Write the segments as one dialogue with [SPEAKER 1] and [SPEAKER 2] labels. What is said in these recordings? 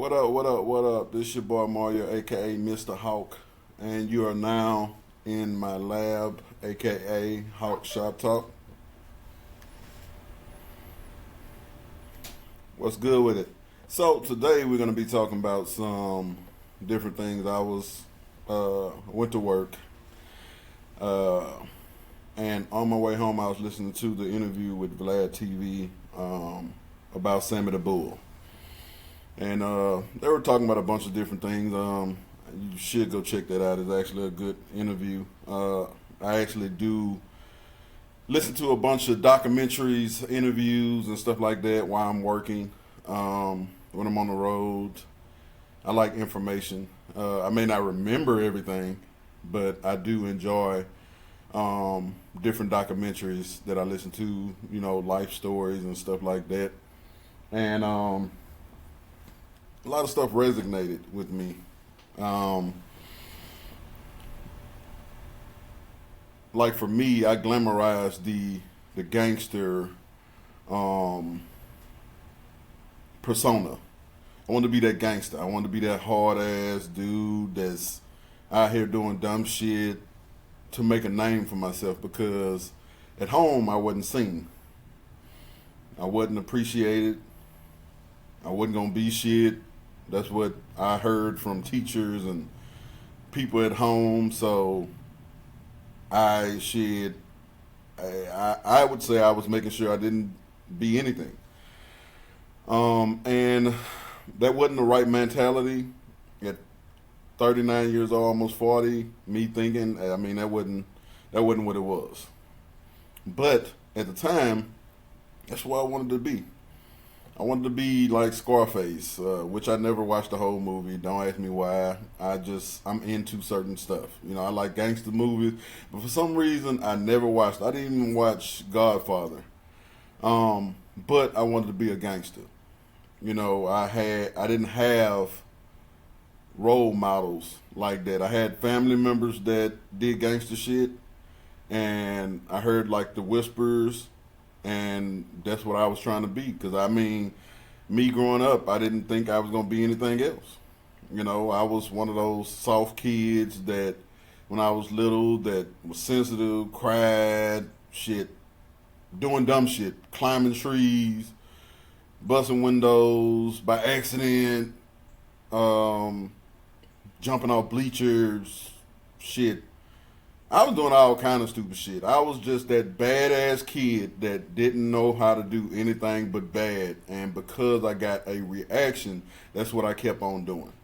[SPEAKER 1] What up, what up, what up? This your boy Mario, aka Mr. Hawk, and you are now in my lab, aka Hawk Shop Talk. What's good with it? So today we're gonna be talking about some different things. Went to work, uh, and on my way home I was listening to the interview with Vlad TV about Sammy the Bull. And they were talking about a bunch of different things. You should go check that out. It's actually a good interview. I actually do listen to a bunch of documentaries, interviews, and stuff like that while I'm working. When I'm on the road, I like information. I may not remember everything, but I do enjoy different documentaries that I listen to. Life stories and stuff like that. And a lot of stuff resonated with me. Um, like for me, I glamorized the gangster um, persona. I want to be that gangster. I want to be that hard ass dude that's out here doing dumb shit to make a name for myself because at home I wasn't seen. I wasn't appreciated. I wasn't gonna be shit. That's what I heard from teachers and people at home. So I should, I would say I was making sure I didn't be anything. And that wasn't the right mentality at 39 years old, almost 40. Me thinking, I mean, that wasn't what it was. But at the time, that's what I wanted to be. I wanted to be like Scarface, which I never watched the whole movie. Don't ask me why. I'm into certain stuff. I like gangster movies, but for some reason I never watched. I didn't even watch Godfather. But I wanted to be a gangster. I didn't have role models like that. I had family members that did gangster shit, and I heard like the whispers, and that's what I was trying to be. Because I mean, me growing up, I didn't think I was gonna be anything else. I was one of those soft kids that, when I was little, that was sensitive, cried, shit, doing dumb shit, climbing trees, busting windows by accident, um, jumping off bleachers, shit. I was doing all kind of stupid shit. I was just that badass kid that didn't know how to do anything but bad. And because I got a reaction, that's what I kept on doing.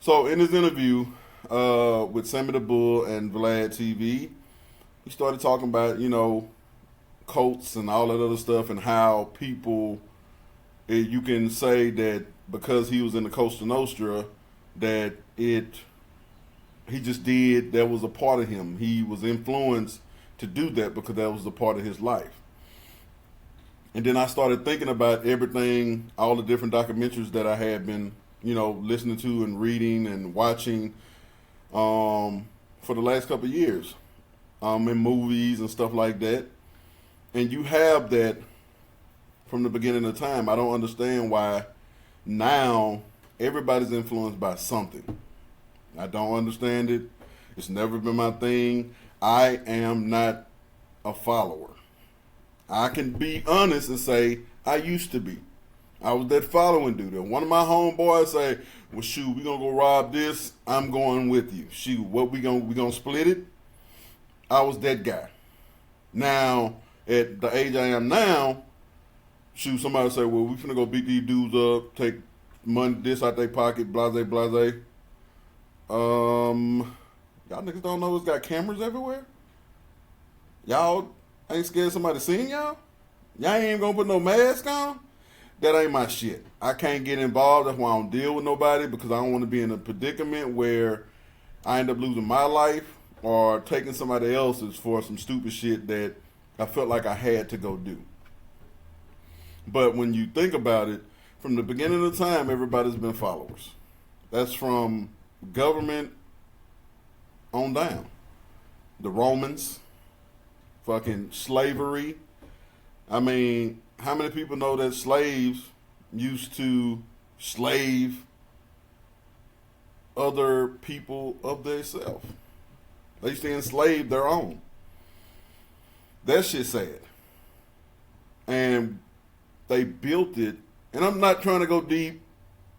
[SPEAKER 1] So in this interview with Sammy the Bull and Vlad TV, he started talking about, cults and all that other stuff, and how people, you can say that because he was in the Costa Nostra, that he just did, that was a part of him. He was influenced to do that because that was a part of his life. And then I started thinking about everything, all the different documentaries that I had been, listening to and reading and watching for the last couple of years, in movies and stuff like that. And you have that from the beginning of time. I don't understand why now everybody's influenced by something. I don't understand it. It's never been my thing. I am not a follower. I can be honest and say I used to be. I was that following dude. And one of my homeboys say, "Well, shoot, we gonna go rob this. I'm going with you. Shoot, what we gonna split it?" I was that guy. Now, at the age I am now, shoot, somebody say, "Well, we finna go beat these dudes up, take money this out their pocket, blase blase." Y'all niggas don't know it's got cameras everywhere? Y'all ain't scared somebody seeing y'all? Y'all ain't even gonna put no mask on? That ain't my shit. I can't get involved. That's why I don't deal with nobody, because I don't want to be in a predicament where I end up losing my life or taking somebody else's for some stupid shit that I felt like I had to go do. But when you think about it, from the beginning of time, everybody's been followers. That's from government on down. The Romans, fucking slavery. I mean, how many people know that slaves used to slave other people of themselves. They used to enslave their own. That shit sad. And they built it. And I'm not trying to go deep,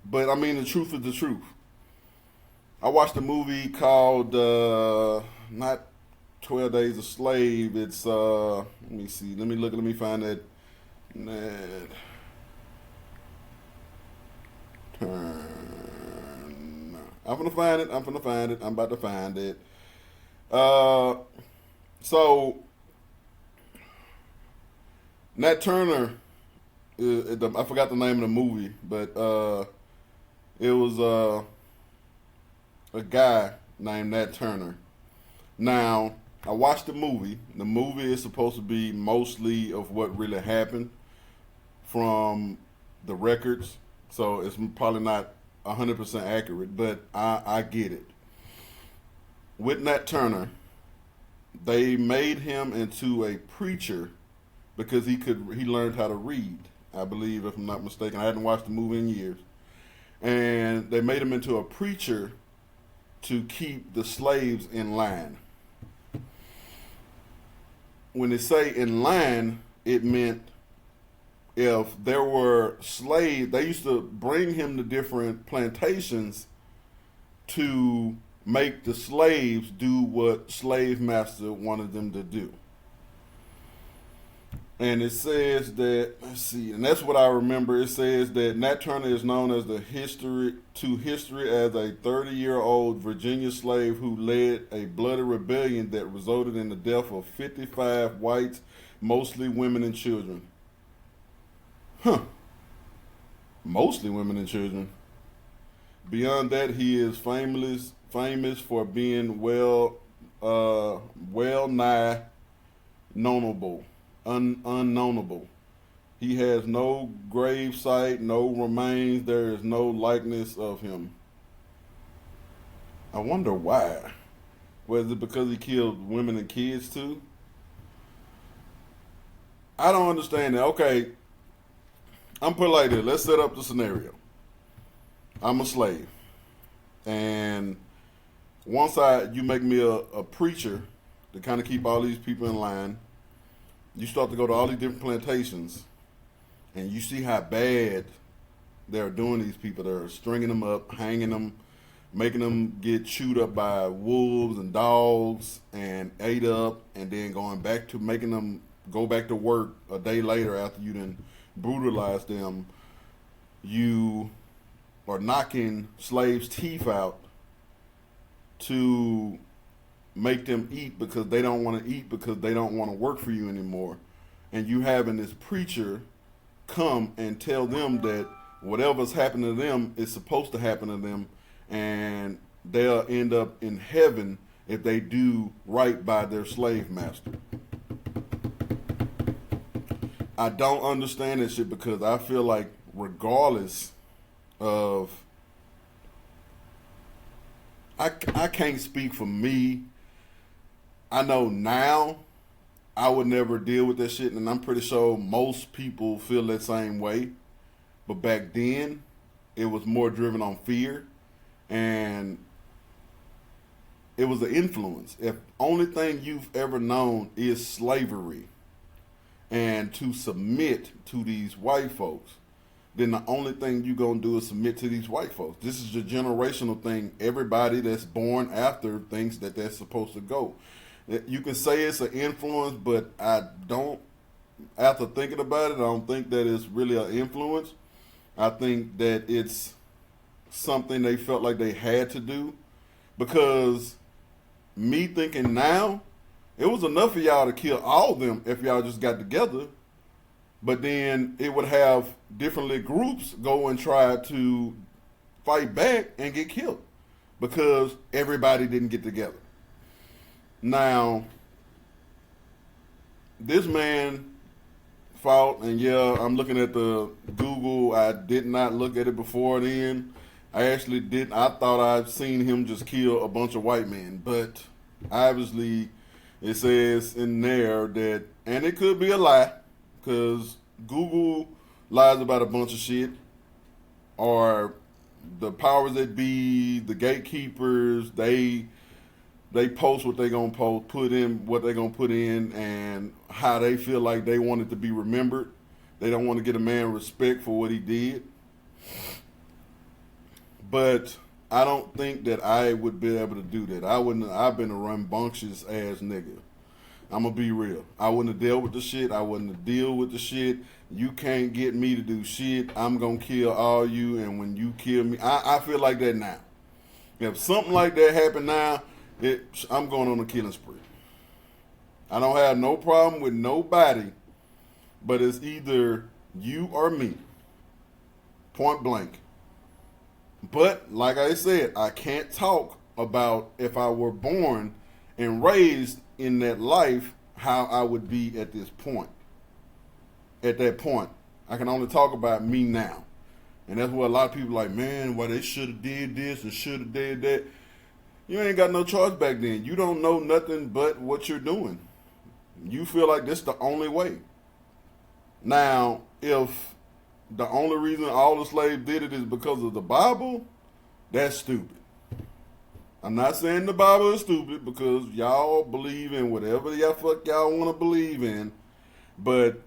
[SPEAKER 1] but I mean the truth is the truth. I watched a movie called not 12 Days a Slave. It's let me see. Let me find that. Nat Turner. I'm gonna find it. I'm about to find it. Uh, so Nat Turner, I forgot the name of the movie, but it was a guy named Nat Turner. Now, I watched the movie. The movie is supposed to be mostly of what really happened from the records, so it's probably not 100% accurate, but I get it. With Nat Turner, they made him into a preacher because he learned how to read. I believe, if I'm not mistaken, I hadn't watched the movie in years, and they made him into a preacher to keep the slaves in line. When they say in line, it meant if there were slaves, they used to bring him to different plantations to make the slaves do what slave master wanted them to do. And it says that, let's see, and that's what I remember. It says that Nat Turner is known as history as a 30-year-old Virginia slave who led a bloody rebellion that resulted in the death of 55 whites, mostly women and children. Huh. Mostly women and children. Beyond that, he is famous for being well nigh knownable, unknownable. He has no grave site, no remains. There is no likeness of him. I wonder why. Was it because he killed women and kids too? I don't understand that. Okay, I'm put it like this. Let's set up the scenario. I'm a slave, and once you make me a preacher to kind of keep all these people in line, you start to go to all these different plantations, and you see how bad they're doing these people. They're stringing them up, hanging them, making them get chewed up by wolves and dogs and ate up, and then going back to making them go back to work a day later after you done brutalized them. You are knocking slaves' teeth out to make them eat because they don't want to eat because they don't want to work for you anymore. And you having this preacher come and tell them that whatever's happening to them is supposed to happen to them, and they'll end up in heaven if they do right by their slave master. I don't understand that shit because I feel like regardless of I can't speak for me. I know now I would never deal with that shit, and I'm pretty sure most people feel that same way. But back then, it was more driven on fear, and it was an influence. If only thing you've ever known is slavery and to submit to these white folks, then the only thing you gonna do is submit to these white folks. This is a generational thing. Everybody that's born after thinks that that's supposed to go. You can say it's an influence, but I don't. After thinking about it, I don't think that it's really an influence. I think that it's something they felt like they had to do, because me thinking now, it was enough of y'all to kill all of them if y'all just got together. But then it would have different groups go and try to fight back and get killed because everybody didn't get together. Now, this man fought, and yeah, I'm looking at the Google. I did not look at it before then. I actually didn't. I thought I'd seen him just kill a bunch of white men, but obviously it says in there that, and it could be a lie, because Google lies about a bunch of shit, or the powers that be, the gatekeepers, they post what they gonna post, put in what they gonna put in, and how they feel like they want it to be remembered. They don't want to get a man respect for what he did. But I don't think that I would be able to do that. I wouldn't. I've been a rambunctious ass nigga. I'm gonna be real. I wouldn't have dealt with the shit. I wouldn't have deal with the shit. You can't get me to do shit. I'm gonna kill all you, and when you kill me, I feel like that now. If something like that happened now, I'm going on a killing spree. I don't have no problem with nobody, but it's either you or me, point blank. But like I said, I can't talk about if I were born and raised in that life, how I would be at this point. At that point, I can only talk about me now, and that's what a lot of people are like. Man, why they should have did this and should have did that. You ain't got no choice back then. You don't know nothing but what you're doing. You feel like this the only way. Now, if the only reason all the slaves did it is because of the Bible, that's stupid. I'm not saying the Bible is stupid, because y'all believe in whatever y'all want to believe in, but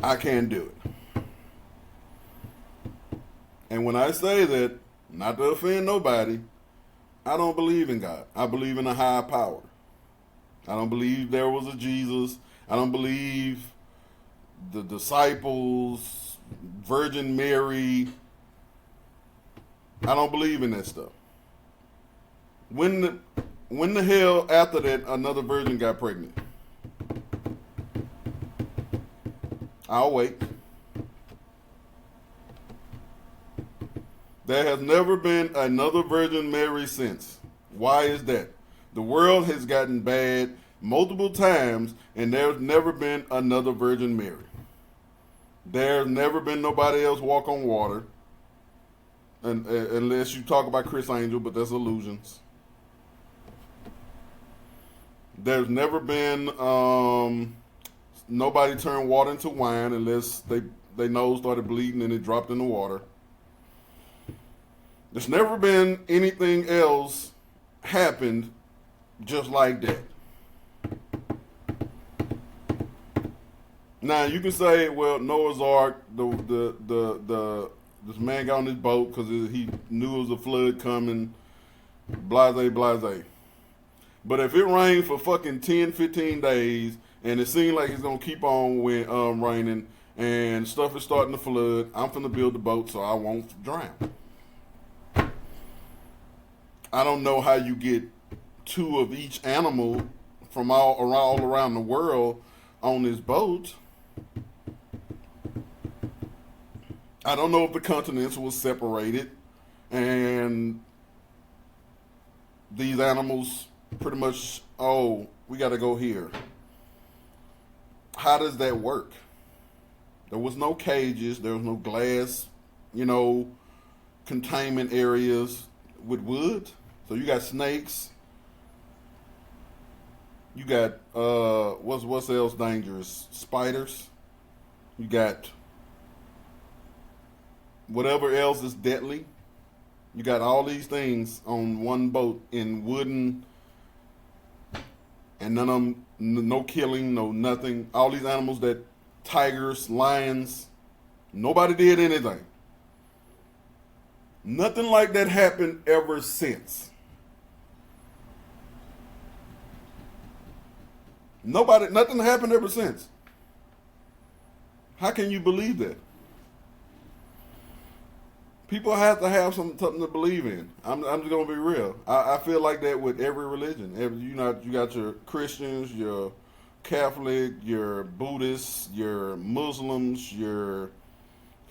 [SPEAKER 1] I can't do it. And when I say that, not to offend nobody, I don't believe in God. I believe in a higher power. I don't believe there was a Jesus. I don't believe the disciples, Virgin Mary. I don't believe in that stuff. When the hell after that another virgin got pregnant? I'll wait. There has never been another Virgin Mary since. Why is that? The world has gotten bad multiple times, and there's never been another Virgin Mary. There's never been nobody else walk on water, unless you talk about Chris Angel, but that's illusions. There's never been nobody turn water into wine unless they nose started bleeding and it dropped in the water. There's never been anything else happened just like that. Now you can say, well, Noah's Ark, this man got on this boat because he knew it was a flood coming, blase, blase. But if it rained for fucking 10, 15 days, and it seemed like it's gonna keep on raining, and stuff is starting to flood, I'm finna build the boat so I won't drown. I don't know how you get two of each animal from all around the world on this boat. I don't know if the continents was separated and these animals pretty much, oh, we got to go here. How does that work? There was no cages. There was no glass, containment areas with wood. So you got snakes. You got what's else dangerous? Spiders. You got whatever else is deadly. You got all these things on one boat in wooden, and none of them, no killing, no nothing. All these animals that tigers, lions, nobody did anything. Nothing like that happened ever since. Nothing happened ever since. How can you believe that? People have to have something to believe in. I'm just gonna be real. I feel like that with every religion. You got your Christians, your Catholic, your Buddhists, your Muslims, your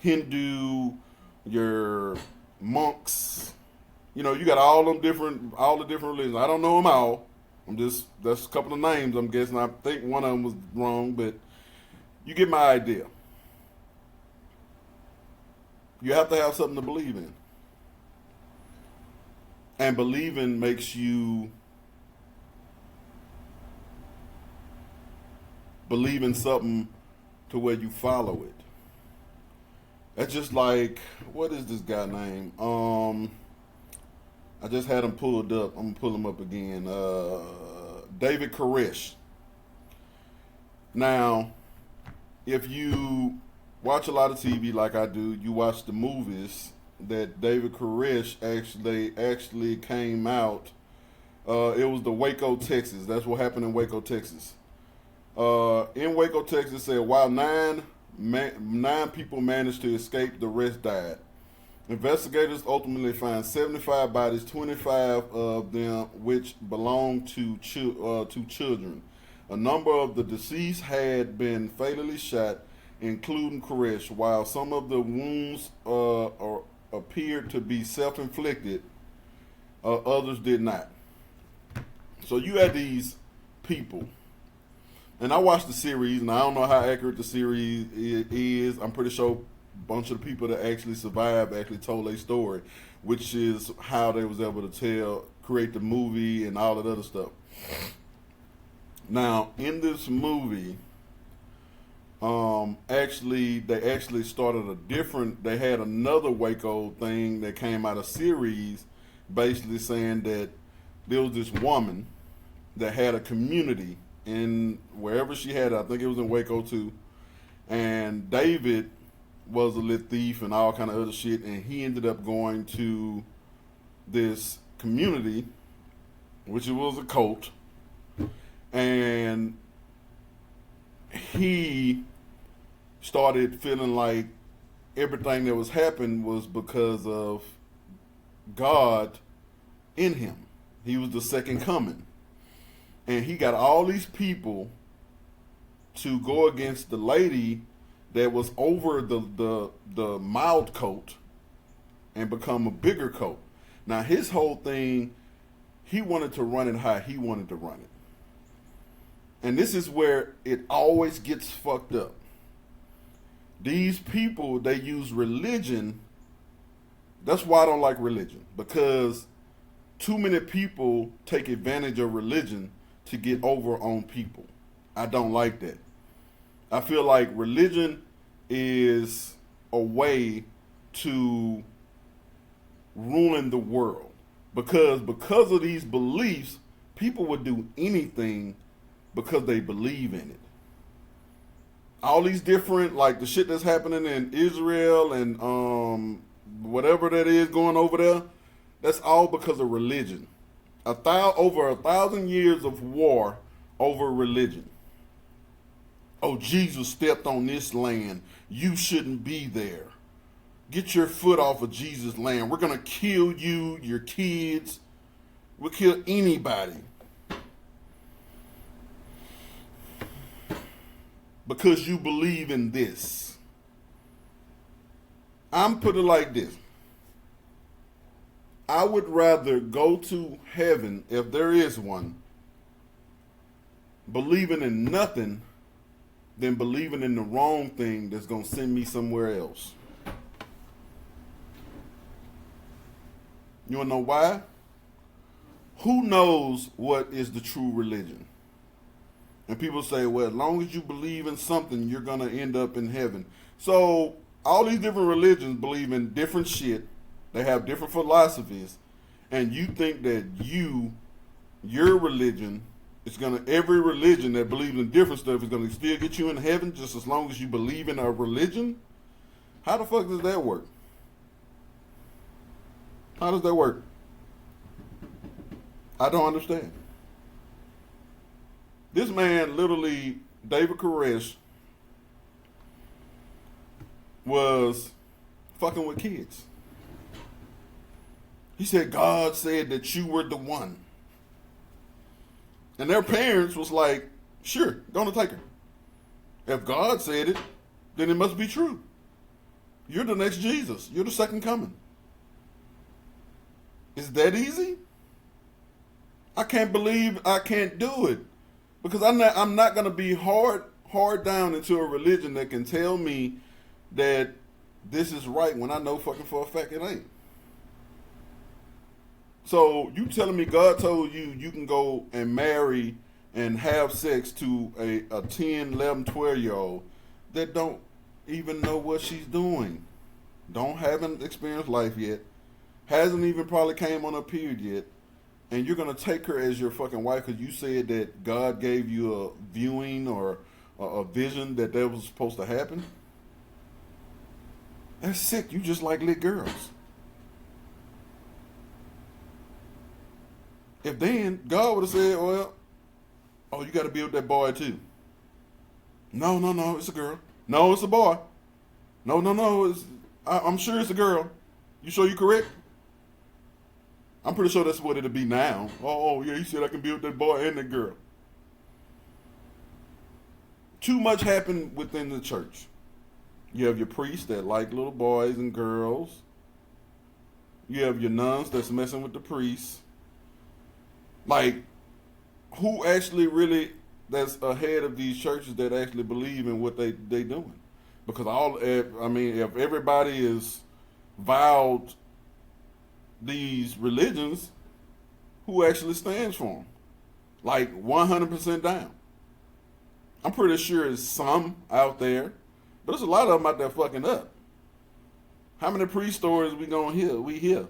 [SPEAKER 1] Hindu, your monks. You got all the different religions. I don't know them all. That's a couple of names I'm guessing. I think one of them was wrong, but you get my idea. You have to have something to believe in. And believing makes you believe in something to where you follow it. That's just like, what is this guy name? I just had him pulled up. I'm gonna pull him up again. David Koresh. Now, if you watch a lot of TV like I do, you watch the movies that David Koresh actually came out. It was the Waco, Texas. That's what happened in Waco, Texas. In Waco, Texas, said while nine people managed to escape, the rest died. Investigators ultimately found 75 bodies, 25 of them which belonged to children. A number of the deceased had been fatally shot, including Koresh, while some of the wounds appeared to be self-inflicted. Others did not. So you had these people, and I watched the series, and I don't know how accurate the series is. I'm pretty sure a bunch of the people that actually survived actually told their story, which is how they was able to create the movie and all that other stuff. Now, in this movie, they actually started they had another Waco thing that came out of series, basically saying that there was this woman that had a community in wherever she had it. I think it was in Waco too. And David was a lit thief and all kind of other shit, and he ended up going to this community, which it was a cult, and he started feeling like everything that was happening was because of God in him. He was the second coming. And he got all these people to go against the lady that was over the mild coat and become a bigger coat. Now his whole thing, he wanted to run it how he wanted to run it. And this is where it always gets fucked up. These people, they use religion. That's why I don't like religion, because too many people take advantage of religion to get over on people. I don't like that. I feel like religion is a way to ruin the world, because of these beliefs, people would do anything because they believe in it. All these different, like the shit that's happening in Israel and whatever that is going over there, that's all because of religion. Over 1,000 years of war over religion. Oh, Jesus stepped on this land. You shouldn't be there. Get your foot off of Jesus' land. We're going to kill you, your kids. We'll kill anybody. Because you believe in this. I'm putting it like this. I would rather go to heaven, if there is one, believing in nothing than believing in the wrong thing that's going to send me somewhere else. You want to know why? Who knows what is the true religion? And people say, well, as long as you believe in something, you're going to end up in heaven. So all these different religions believe in different shit. They have different philosophies. And you think that your religion is going to, every religion that believes in different stuff is going to still get you in heaven just as long as you believe in a religion? How the fuck does that work? How does that work? I don't understand. This man, literally, David Koresh, was fucking with kids. He said, God said that you were the one. And their parents was like, sure, gonna take her. If God said it, then it must be true. You're the next Jesus. You're the second coming. Is that easy? I can't believe I can't do it. Because I'm not going to be hard down into a religion that can tell me that this is right when I know fucking for a fact it ain't. So you telling me God told you can go and marry and have sex to a 10, 11, 12-year-old that don't even know what she's doing. haven't experienced life yet, hasn't even probably came on a period yet, and you're gonna take her as your fucking wife because you said that God gave you a viewing or a vision that was supposed to happen. That's sick. You just like lit girls. If then God would have said, well, oh, you got to be with that boy too. No, no, no, it's a girl. No, it's a boy. No, no, no, I'm sure it's a girl. You sure you correct? I'm pretty sure that's what it'll be now. Oh, yeah, he said I can be with that boy and that girl. Too much happened within the church. You have your priests that like little boys and girls. You have your nuns that's messing with the priests. Like, who actually really that's ahead of these churches that actually believe in what they doing? Because if everybody is vowed these religions, who actually stands for them? Like 100% down. I'm pretty sure there's some out there, but there's a lot of them out there fucking up. How many priest stories we gonna hear? We hear.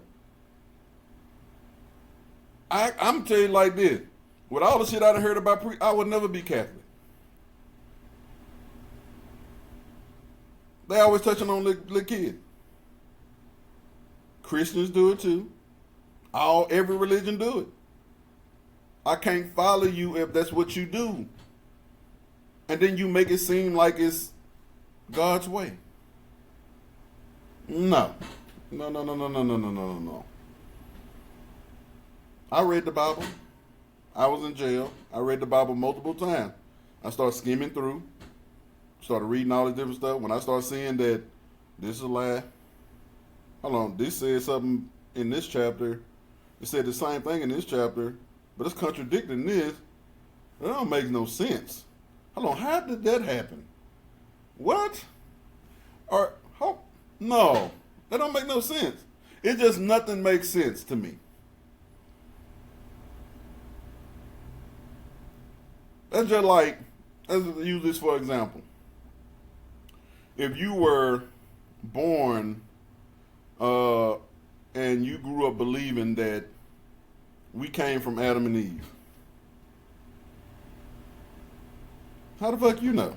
[SPEAKER 1] I'm tell you like this. With all the shit I done heard about priests, I would never be Catholic. They always touching on little kids. Christians do it too. Every religion do it. I can't follow you if that's what you do. And then you make it seem like it's God's way. No. No, no, no, no, no, no, no, no, no. I read the Bible. I was in jail. I read the Bible multiple times. I started skimming through, started reading all this different stuff. When I started seeing that this is a lie, hold on, this said something in this chapter. It said the same thing in this chapter, but it's contradicting this. That don't make no sense. Hold on, how did that happen? What? No, that don't make no sense. It just nothing makes sense to me. That's just like, let's use this for example. If you were born and you grew up believing that we came from Adam and Eve, how the fuck you know?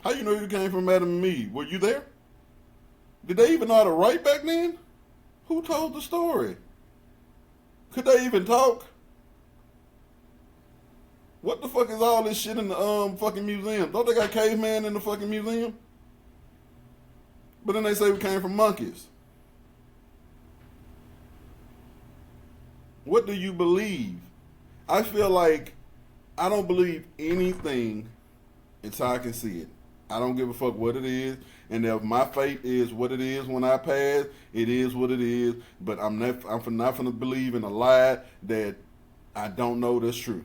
[SPEAKER 1] How you know you came from Adam and Eve? Were you there? Did they even know how to write back then? Who told the story? Could they even talk? What the fuck is all this shit in the fucking museum? Don't they got caveman in the fucking museum? But then they say we came from monkeys. What do you believe? I feel like I don't believe anything until I can see it. I don't give a fuck what it is. And if my fate is what it is when I pass, it is what it is. But I'm not going to believe in a lie that I don't know that's true.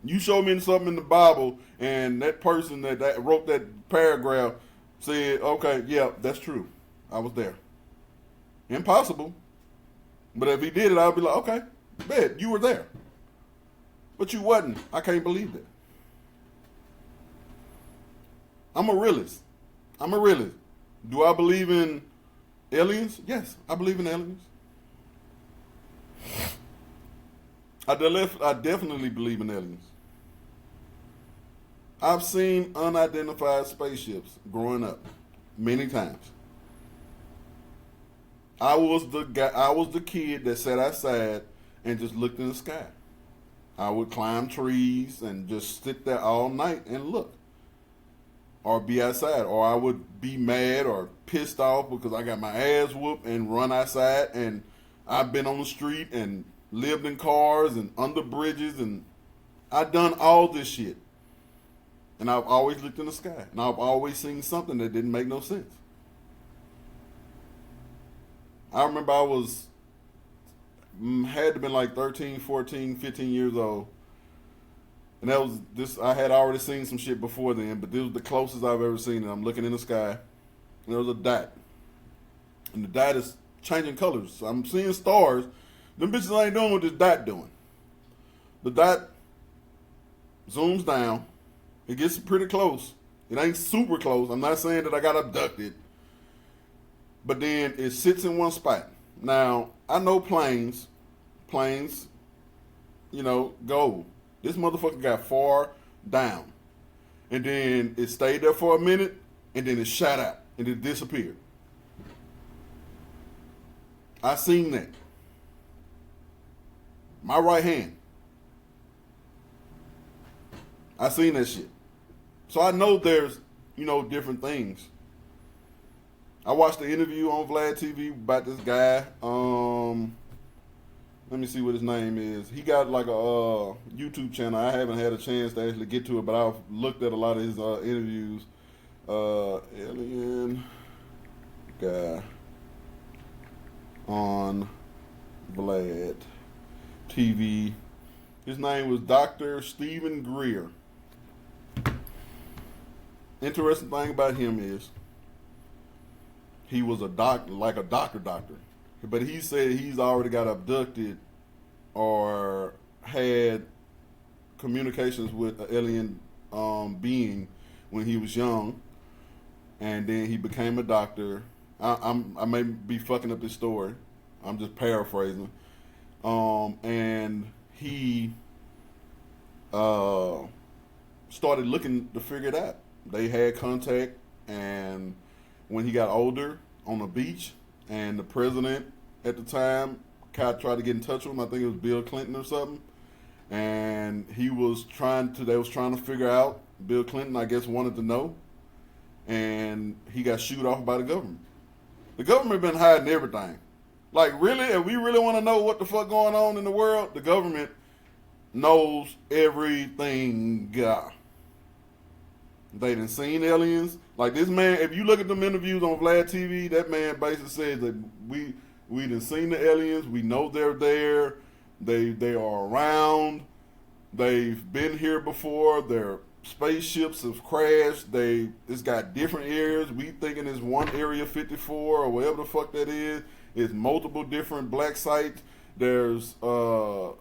[SPEAKER 1] You show me something in the Bible, and that person that wrote that paragraph said, okay, yeah, that's true. I was there. Impossible. But if he did it, I'd be like, okay, bet, you were there. But you wasn't. I can't believe that. I'm a realist. Do I believe in aliens? Yes, I believe in aliens. I definitely believe in aliens. I've seen unidentified spaceships growing up many times. I was the kid that sat outside and just looked in the sky. I would climb trees and just sit there all night and look. Or be outside. Or I would be mad or pissed off because I got my ass whooped and run outside, and I've been on the street and lived in cars and under bridges, and I've done all this shit. And I've always looked in the sky. And I've always seen something that didn't make no sense. I remember I had to have been like 13, 14, 15 years old. And that was this. I had already seen some shit before then, but this was the closest I've ever seen it. I'm looking in the sky, and there was a dot. And the dot is changing colors. So I'm seeing stars. Them bitches ain't doing what this dot doing. The dot zooms down. It gets pretty close. It ain't super close. I'm not saying that I got abducted, but then it sits in one spot. Now I know planes, go. This motherfucker got far down, and then it stayed there for a minute, and then it shot out and it disappeared. I seen that. My right hand. I seen that shit. So I know there's, different things. I watched the interview on Vlad TV about this guy. Let me see what his name is. He got like a YouTube channel. I haven't had a chance to actually get to it, but I've looked at a lot of his interviews. Alien guy on Vlad TV. His name was Dr. Stephen Greer. Interesting thing about him is he was a doctor, like a doctor, but he said he's already got abducted or had communications with an alien being when he was young, and then he became a doctor. I may be fucking up his story. I'm just paraphrasing. And he started looking to figure it out. They had contact, and when he got older on the beach, and the president at the time tried to get in touch with him. I think it was Bill Clinton or something, and they was trying to figure out. Bill Clinton, I guess, wanted to know, and he got shooed off by the government. The government been hiding everything. Like, really, if we really want to know what the fuck going on in the world, the government knows everything. They done seen aliens. Like this man, if you look at them interviews on Vlad TV, that man basically says that we done seen the aliens. We know they're there. They are around. They've been here before. Their spaceships have crashed. It's got different areas. We thinking it's one Area 54 or whatever the fuck that is. It's multiple different black sites. There's a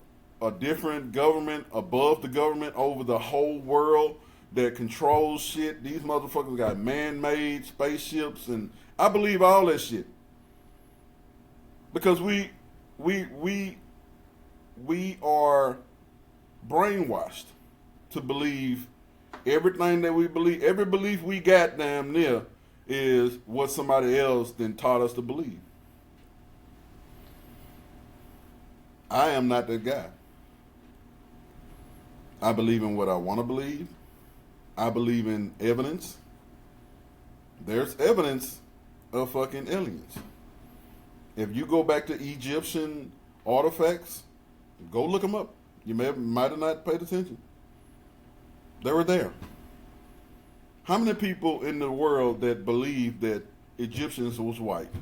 [SPEAKER 1] different government above the government over the whole world that controls shit. These motherfuckers got man-made spaceships, and I believe all that shit because we are brainwashed to believe everything that we believe. Every belief we got damn near is what somebody else then taught us to believe. I am not that guy. I believe in what I want to believe. I believe in evidence. There's evidence of fucking aliens. If you go back to Egyptian artifacts, go look them up. You might have not paid attention. They were there. How many people in the world that believe that Egyptians was white?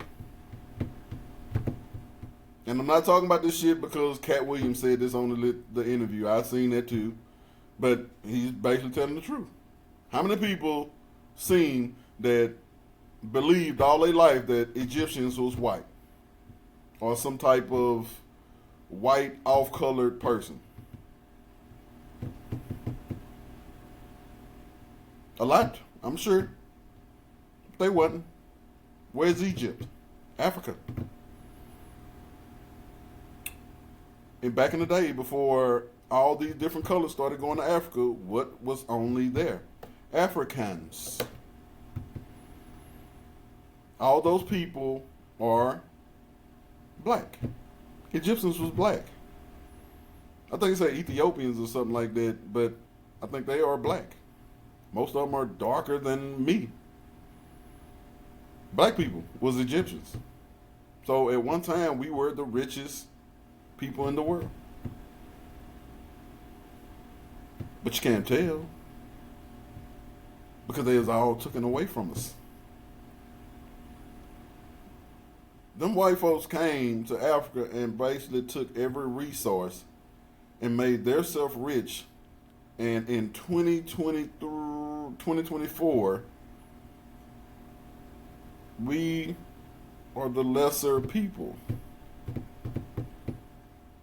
[SPEAKER 1] And I'm not talking about this shit because Cat Williams said this on the interview. I seen that too. But he's basically telling the truth. How many people seen that believed all their life that Egyptians was white? Or some type of white off-colored person? A lot, I'm sure. They wasn't. Where's Egypt? Africa. And back in the day, before all these different colors started going to Africa, what was only there? Africans. All those people are black. Egyptians was black. I think it said Ethiopians or something like that, but I think they are black. Most of them are darker than me. Black people was Egyptians. So at one time, we were the richest people in the world. But you can't tell because they was all taken away from us. Them white folks came to Africa and basically took every resource and made themselves rich. And in 2024, we are the lesser people.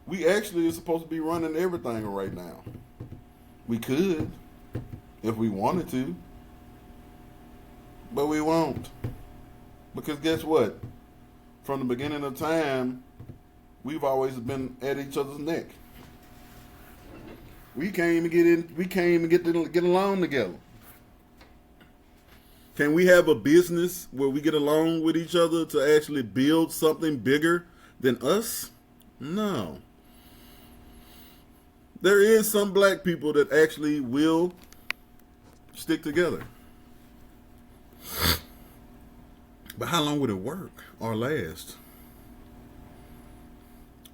[SPEAKER 1] We actually are supposed to be running everything right now. We could, if we wanted to. But we won't. Because guess what? From the beginning of time, we've always been at each other's neck. We can't even get in. We can't even get along together. Can we have a business where we get along with each other to actually build something bigger than us? No. There is some black people that actually will stick together. But how long would it work or last?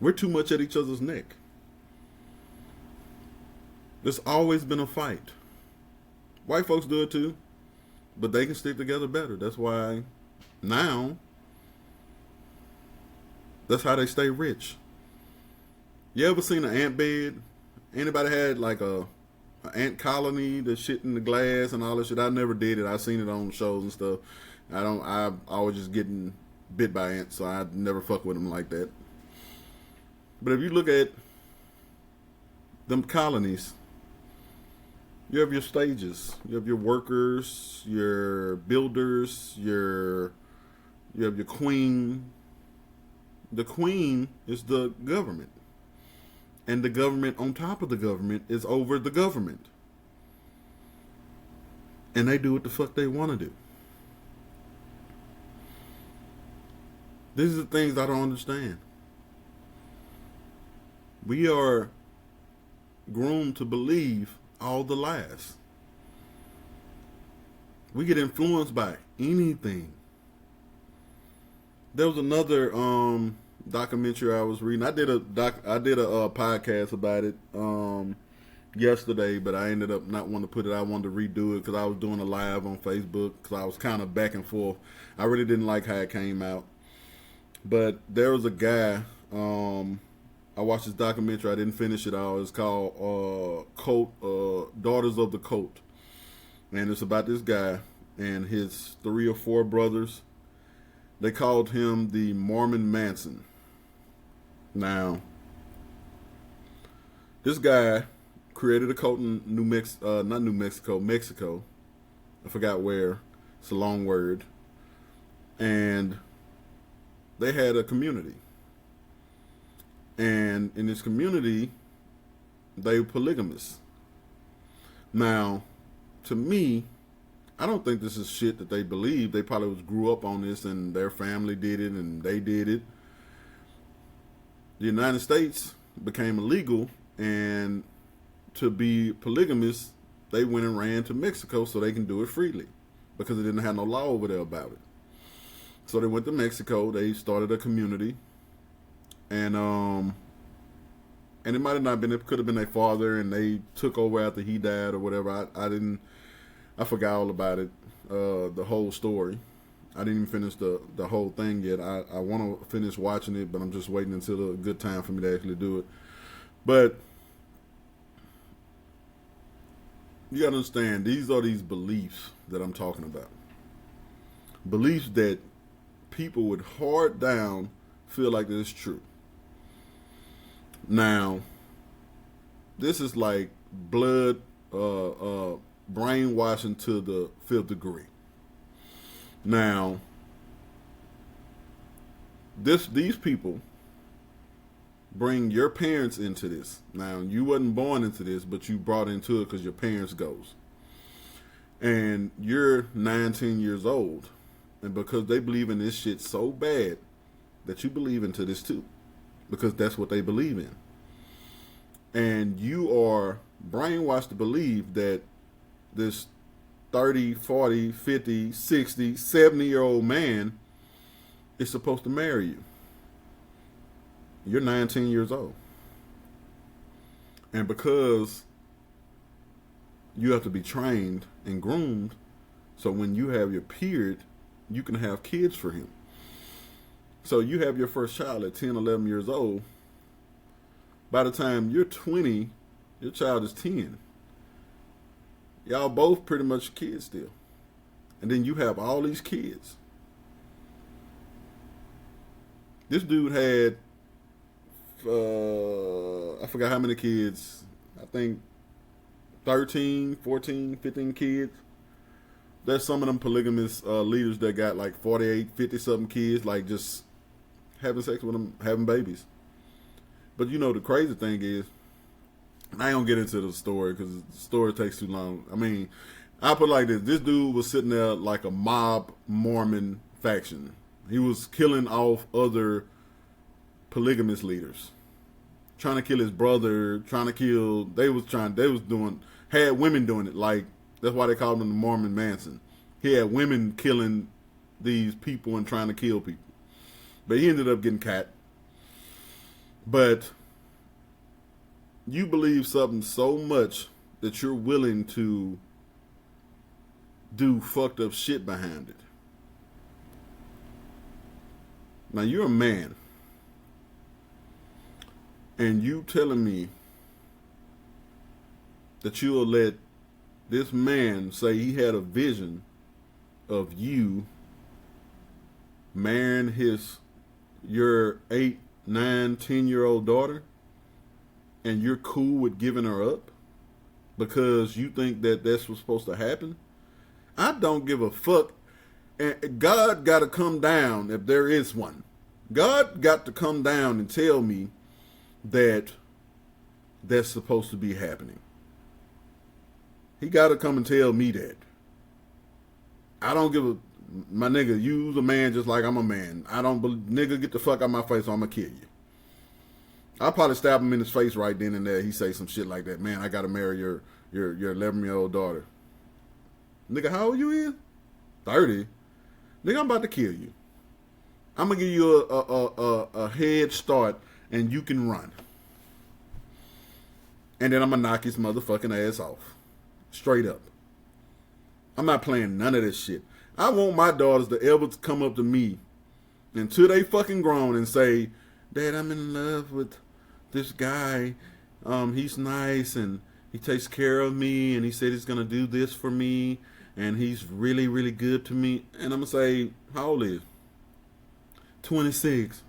[SPEAKER 1] We're too much at each other's neck. There's always been a fight. White folks do it too, but they can stick together better. That's why now, that's how they stay rich. You ever seen an ant bed? Anybody had like a ant colony, the shit in the glass and all that shit? I never did it. I seen it on shows and stuff. I was just getting bit by ants, so I never fuck with them like that. But if you look at them colonies, you have your stages. You have your workers, your builders, you have your queen. The queen is the government. And the government on top of the government is over the government. And they do what the fuck they want to do. These are the things I don't understand. We are groomed to believe all the lies. We get influenced by anything. There was another documentary I was reading. I did a podcast about it yesterday, but I ended up not wanting to put it. I wanted to redo it because I was doing a live on Facebook because I was kind of back and forth. I really didn't like how it came out. But there was a guy. I watched this documentary. I didn't finish it all. It's called Daughters of the Coat. And it's about this guy and his 3 or 4 brothers. They called him the Mormon Manson. Now, this guy created a cult in Mexico. I forgot where. It's a long word. And they had a community. And in this community, they were polygamous. Now, to me, I don't think this is shit that they believe. They probably grew up on this and their family did it and they did it. The United States became illegal, and to be polygamous, they went and ran to Mexico so they can do it freely because they didn't have no law over there about it. So they went to Mexico. They started a community. And it might have not been, it could have been their father and they took over after he died or whatever. I forgot all about it, the whole story. I didn't even finish the whole thing yet. I want to finish watching it, but I'm just waiting until a good time for me to actually do it. But you got to understand, these are these beliefs that I'm talking about. Beliefs that people with hard down feel like this is true. Now, this is like blood brainwashing to the 5th degree. Now, these people bring your parents into this. Now, you wasn't born into this, but you brought into it because your parents goes. And you're 19 years old. And because they believe in this shit so bad that you believe into this too. Because that's what they believe in. And you are brainwashed to believe that this 30, 40, 50, 60, 70-year-old man is supposed to marry you. You're 19 years old. And because you have to be trained and groomed, so when you have your period, you can have kids for him. So you have your first child at 10, 11 years old. By the time you're 20, your child is 10. Y'all both pretty much kids still. And then you have all these kids. This dude had, I forgot how many kids. I think 13, 14, 15 kids. there's some of them polygamous leaders that got like 48, 50 something kids, like just having sex with them, having babies. But you know, the crazy thing is, I ain't gonna get into the story because the story takes too long. I mean, I put it like this: this dude was sitting there like a mob Mormon faction. He was killing off other polygamous leaders, trying to kill his brother, trying to kill. They was doing, had women doing it. Like, that's why they called him the Mormon Manson. He had women killing these people and trying to kill people. But he ended up getting caught. But you believe something so much that you're willing to do fucked up shit behind it. Now, you're a man, and you telling me that you'll let this man say he had a vision of you marrying your 8, 9, 10-year-old daughter, and you're cool with giving her up because you think that that's what's supposed to happen? I don't give a fuck. And God got to come down, if there is one. God got to come down and tell me that that's supposed to be happening. He got to come and tell me that. I don't give a... My nigga, you's a man just like I'm a man. Nigga, get the fuck out my face or I'm going to kill you. I'll probably stab him in his face right then and there. He say some shit like that. Man, I got to marry your 11-year-old daughter. Nigga, how old you is? 30. Nigga, I'm about to kill you. I'm going to give you a head start and you can run. And then I'm going to knock his motherfucking ass off. Straight up. I'm not playing none of this shit. I want my daughters to ever come up to me until they fucking grown and say, Dad, I'm in love with this guy. He's nice and he takes care of me and he said he's going to do this for me and he's really, really good to me. And I'm going to say, how old is he? 26.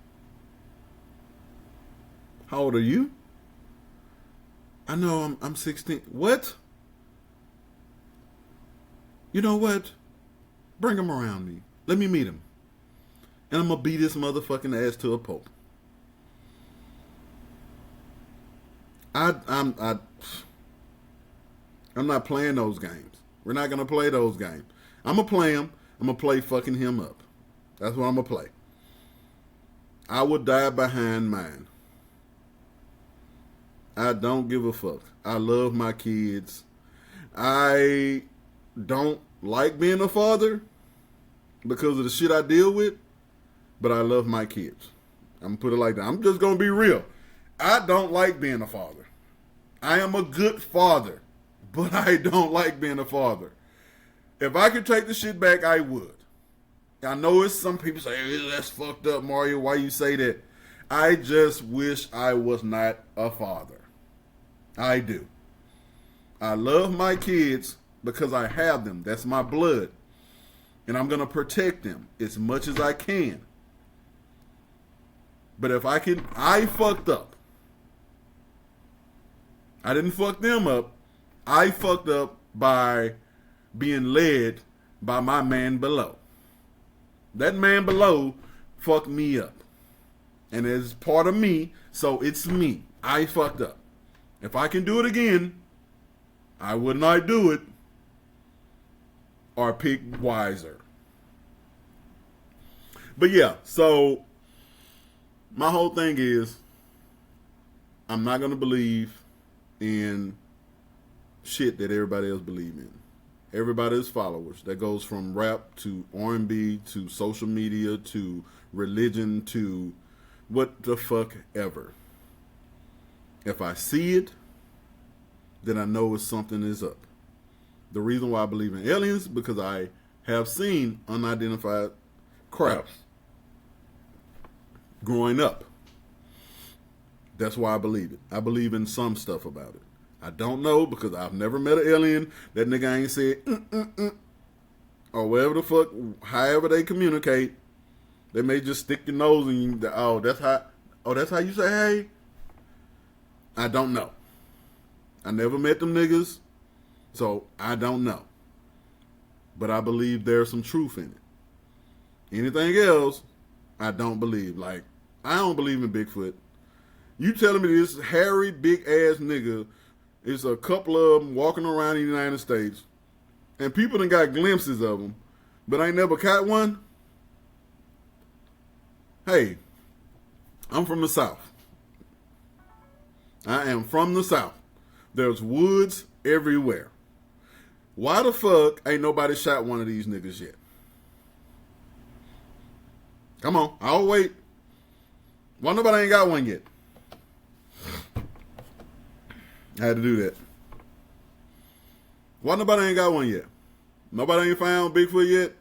[SPEAKER 1] How old are you? I know I'm 16. What? You know what? Bring him around me. Let me meet him. And I'm going to beat this motherfucking ass to a pulp. I'm not playing those games. We're not going to play those games. I'm going to play them. I'm going to play fucking him up. That's what I'm going to play. I would die behind mine. I don't give a fuck. I love my kids. I don't like being a father because of the shit I deal with, but I love my kids. I'm going to put it like that. I'm just going to be real. I don't like being a father. I am a good father, but I don't like being a father. If I could take the shit back, I would. I know it's some people say, hey, that's fucked up, Mario. Why you say that? I just wish I was not a father. I do. I love my kids because I have them. That's my blood. And I'm going to protect them as much as I can. But if I fucked up. I didn't fuck them up. I fucked up by being led by my man below. That man below fucked me up. And it's part of me, so it's me. I fucked up. If I can do it again, I would not do it or pick wiser. But yeah, so my whole thing is I'm not going to believe in shit that everybody else believe in. Everybody is followers. That goes from rap to R&B to social media to religion to what the fuck ever. If I see it, then I know it's something is up. The reason why I believe in aliens is because I have seen unidentified crafts growing up. That's why I believe it. I believe in some stuff about it. I don't know because I've never met an alien. That nigga ain't said or whatever the fuck, however they communicate. They may just stick your nose in you. That's how you say hey? I don't know. I never met them niggas, so I don't know. but I believe there's some truth in it. Anything else, I don't believe. Like, I don't believe in Bigfoot. You telling me this hairy, big ass nigga is a couple of them walking around the United States, and people done got glimpses of them, but ain't never caught one? Hey, I'm from the South. I am from the South. There's woods everywhere. Why the fuck ain't nobody shot one of these niggas yet? Come on, I'll wait. Why nobody ain't got one yet? I had to do that. Why nobody ain't got one yet? Nobody ain't found Bigfoot yet?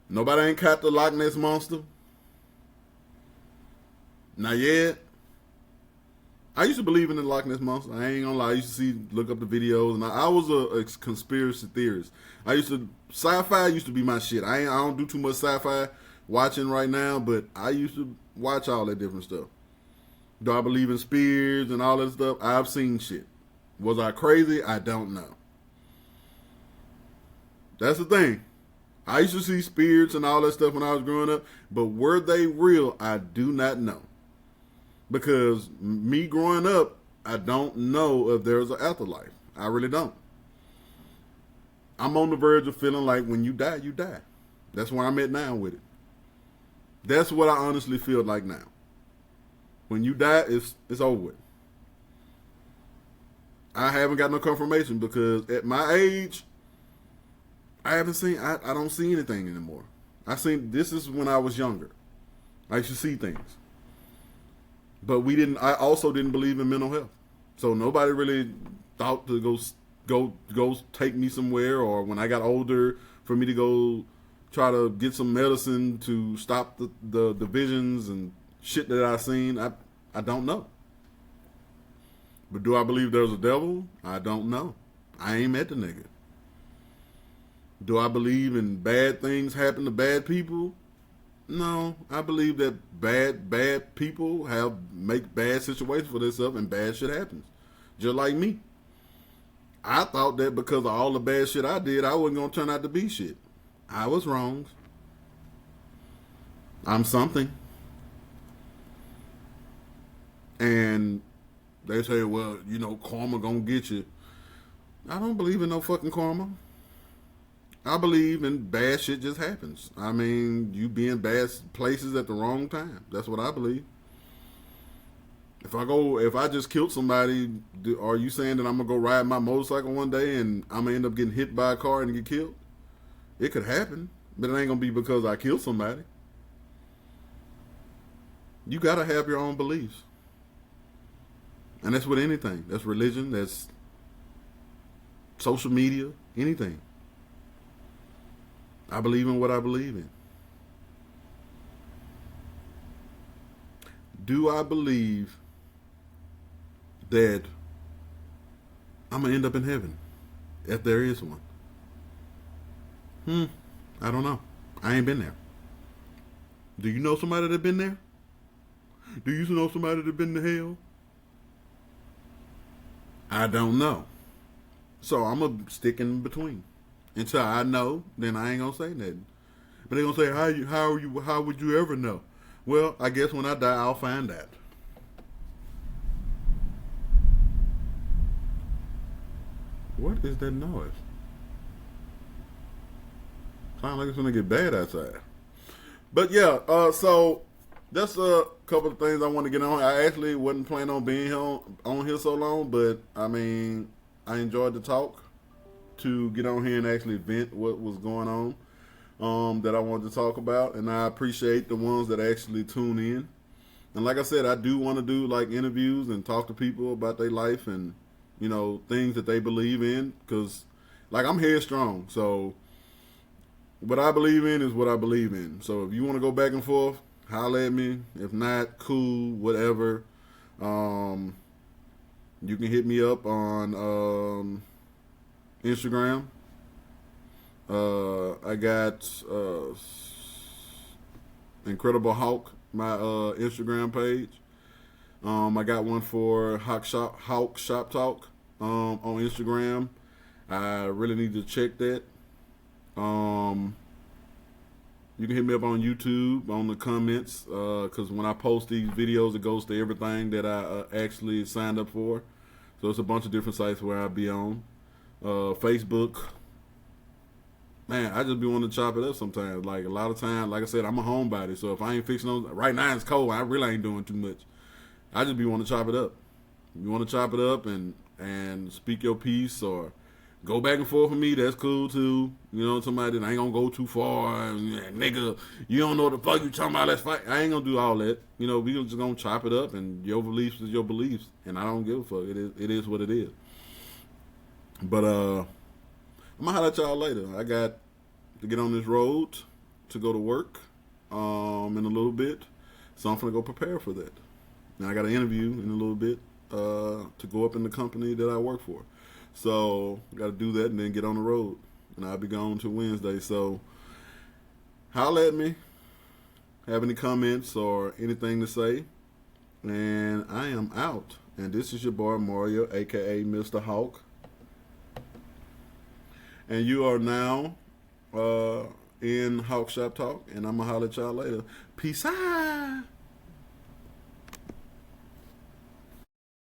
[SPEAKER 1] Nobody ain't caught the Loch Ness Monster? Not yet. I used to believe in the Loch Ness Monster. I ain't gonna lie. I used to look up the videos, and I was a conspiracy theorist. Sci-fi used to be my shit. I don't do too much sci-fi watching right now, but I used to watch all that different stuff. Do I believe in spirits and all that stuff? I've seen shit. Was I crazy? I don't know. That's the thing. I used to see spirits and all that stuff when I was growing up, but were they real? I do not know. Because me growing up, I don't know if there's an afterlife. I really don't. I'm on the verge of feeling like when you die, you die. That's where I'm at now with it. That's what I honestly feel like now. When you die, it's over with. I haven't got no confirmation because at my age, I don't see anything anymore. This is when I was younger. I used to see things. But I also didn't believe in mental health. So nobody really thought to go take me somewhere, or when I got older for me to go try to get some medicine to stop the visions and shit that I seen. I don't know. But do I believe there's a devil? I don't know. I ain't met the nigga. Do I believe in bad things happen to bad people? No. I believe that bad people make bad situations for themselves and bad shit happens. Just like me. I thought that because of all the bad shit I did, I wasn't going to turn out to be shit. I was wrong. I'm something. And they say, well, karma gonna get you. I don't believe in no fucking karma. I believe in bad shit just happens. I mean, you be in bad places at the wrong time. That's what I believe. If I just killed somebody, are you saying that I'm gonna go ride my motorcycle one day and I'm gonna end up getting hit by a car and get killed? It could happen, but it ain't gonna be because I killed somebody. You gotta have your own beliefs. And that's with anything. That's religion, that's social media, anything. I believe in what I believe in. Do I believe that I'm going to end up in heaven if there is one? I don't know. I ain't been there. Do you know somebody that been there? Do you know somebody that been to hell? I don't know. So I'm going to stick in between. Until I know, then I ain't going to say nothing. But they're going to say, how would you ever know? Well, I guess when I die, I'll find out. What is that noise? Sounds like it's going to get bad outside. But yeah, so that's a couple of things I want to get on. I actually wasn't planning on being on here so long, but I mean, I enjoyed the talk to get on here and actually vent what was going on that I wanted to talk about, and I appreciate the ones that actually tune in. And like I said, I do want to do like interviews and talk to people about their life and things that they believe in, because like I'm headstrong, so what I believe in is what I believe in. So if you want to go back and forth, holler at me. If not, cool, whatever. You can hit me up on Instagram. I got Incredible Hawk, my Instagram page. I got one for Hawk Shop Talk on Instagram. I really need to check that. You can hit me up on YouTube on the comments because when I post these videos, it goes to everything that I actually signed up for. So it's a bunch of different sites where I'll be on. Facebook. Man, I just be wanting to chop it up sometimes. Like a lot of times, like I said, I'm a homebody. So if I ain't fixing those, right now it's cold. I really ain't doing too much. I just be wanting to chop it up. You want to chop it up and speak your piece or go back and forth with me, that's cool too. You know, somebody that ain't gonna go too far. And, nigga, you don't know what the fuck you talking about, let's fight. I ain't gonna do all that. You know, we just gonna chop it up, and your beliefs is your beliefs. And I don't give a fuck. It is what it is. But I'm gonna holler at y'all later. I got to get on this road to go to work in a little bit. So I'm gonna go prepare for that. Now I got an interview in a little bit to go up in the company that I work for. So got to do that and then get on the road. And I'll be gone till Wednesday. So holler at me. Have any comments or anything to say. And I am out. And this is your boy Mario, a.k.a. Mr. Hawk. And you are now in Hawk Shop Talk. And I'm going to holler at y'all later. Peace out.